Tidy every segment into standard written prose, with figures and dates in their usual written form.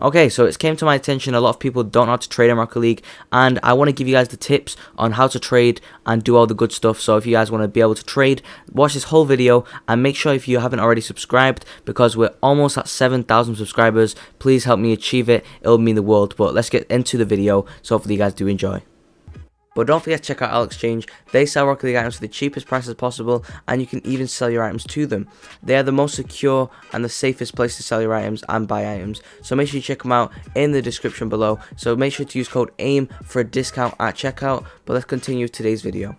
Okay, so it's came to my attention a lot of people don't know how to trade in Rocket League, and I want to give you guys the tips on how to trade and do all the good stuff. So if you guys want to be able to trade, watch this whole video, and make sure if you haven't already subscribed, because we're almost at 7,000 subscribers. Please help me achieve it, it'll mean the world. But let's get into the video, so hopefully you guys do enjoy. But don't forget to check out Exchange. They sell Rocket League items for the cheapest prices possible, and you can even sell your items to them. They are the most secure and the safest place to sell your items and buy items, so make sure you check them out in the description below. So make sure to use code AIM for a discount at checkout. But let's continue today's video.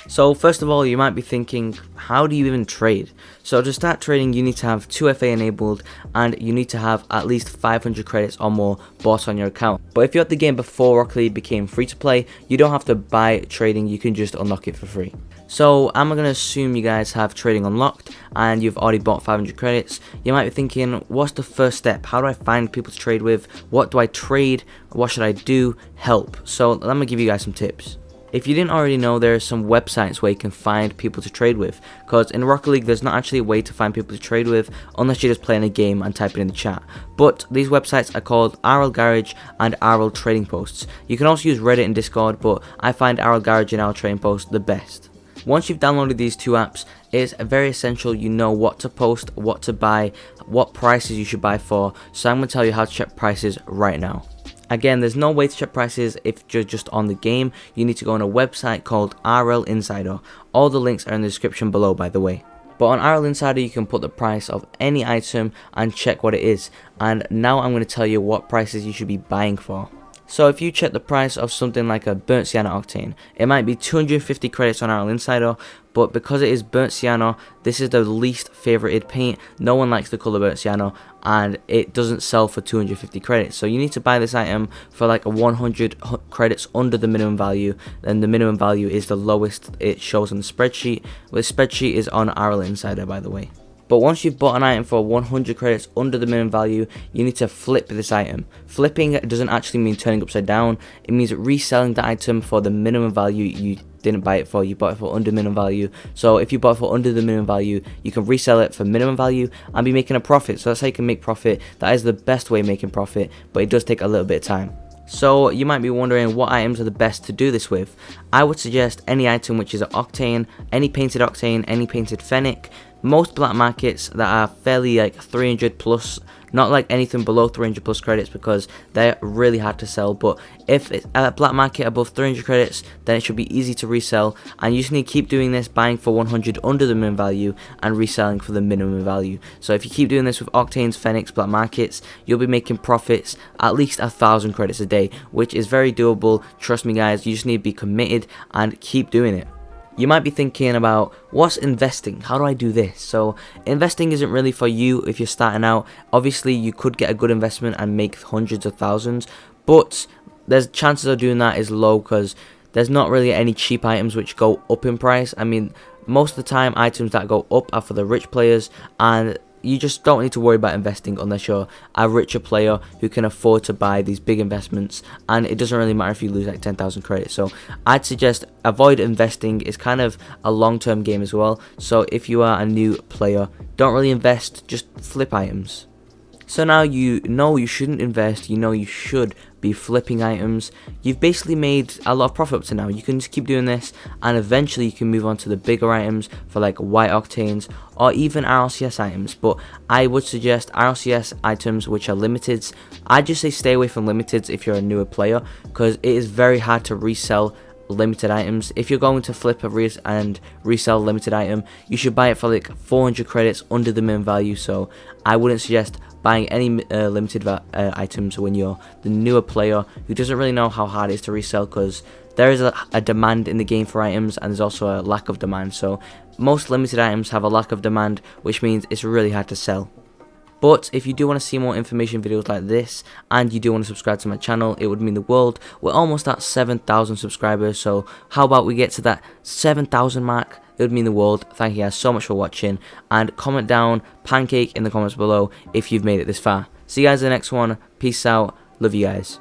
So first of all, you might be thinking, how do you even trade? So to start trading, you need to have 2FA enabled, and you need to have at least 500 credits or more bought on your account. But if you're at the game before Rocket League became free to play, you don't have to buy trading, you can just unlock it for free. So I'm going to assume you guys have trading unlocked and you've already bought 500 credits. You might be thinking, what's the first step? How do I find people to trade with? What do I trade? What should I do? Help. So let me give you guys some tips. If you didn't already know, there are some websites where you can find people to trade with, because in Rocket League there's not actually a way to find people to trade with unless you're just playing a game and type it in the chat. But these websites are called RL Garage and RL Trading Posts. You can also use Reddit and Discord, but I find RL Garage and RL Trading Posts the best. Once you've downloaded these two apps, it's very essential you know what to post, what to buy, what prices you should buy for, so I'm going to tell you how to check prices right now. Again, there's no way to check prices if you're just on the game. You need to go on a website called RL Insider. All the links are in the description below, by the way. But on RL Insider, you can put the price of any item and check what it is. And now I'm going to tell you what prices you should be buying for. So if you check the price of something like a burnt sienna octane, it might be 250 credits on RL Insider, but because it is burnt sienna, this is the least favorited paint. No one likes the color burnt sienna, and it doesn't sell for 250 credits. So you need to buy this item for like a 100 credits under the minimum value, and the minimum value is the lowest it shows on the spreadsheet. The spreadsheet is on RL Insider, by the way. But once you've bought an item for 100 credits under the minimum value, you need to flip this item. Flipping doesn't actually mean turning upside down. It means reselling the item for the minimum value you didn't buy it for. You bought it for under minimum value. So if you bought it for under the minimum value, you can resell it for minimum value and be making a profit. So that's how you can make profit. That is the best way of making profit, but it does take a little bit of time. So you might be wondering what items are the best to do this with. I would suggest any item which is an octane, any painted octane, any painted fennec. Most black markets that are fairly like 300 plus, not like anything below 300 plus credits, because they're really hard to sell. But if it's a black market above 300 credits, then it should be easy to resell, and you just need to keep doing this, buying for 100 under the minimum value and reselling for the minimum value. So if you keep doing this with octanes, fennecs, black markets, you'll be making profits at least 1,000 credits a day, which is very doable. Trust me guys, you just need to be committed and keep doing it. You might be thinking about, what's investing? How do I do this? So investing isn't really for you if you're starting out. Obviously you could get a good investment and make hundreds of thousands, but there's chances of doing that is low, because there's not really any cheap items which go up in price. I mean, most of the time items that go up are for the rich players, and you just don't need to worry about investing unless you're a richer player who can afford to buy these big investments, and it doesn't really matter if you lose like 10,000 credits. So I'd suggest avoid investing. It's kind of a long-term game as well, so if you are a new player, don't really invest, just flip items. So now you know you shouldn't invest, you know you should be flipping items. You've basically made a lot of profit up to now. You can just keep doing this, and eventually you can move on to the bigger items for like white octanes or even RLCS items. But I would suggest RLCS items which are limiteds. I'd just say stay away from limiteds if you're a newer player, because it is very hard to resell limited items. If you're going to flip and resell a limited item, you should buy it for like 400 credits under the minimum value. So I wouldn't suggest buying any limited items when you're the newer player who doesn't really know how hard it is to resell, because there is a demand in the game for items, and there's also a lack of demand. So most limited items have a lack of demand, which means it's really hard to sell. But if you do want to see more information videos like this, and you do want to subscribe to my channel, it would mean the world. We're almost at 7,000 subscribers, so how about we get to that 7,000 mark? It would mean the world. Thank you guys so much for watching, and comment down pancake in the comments below if you've made it this far. See you guys in the next one. Peace out. Love you guys.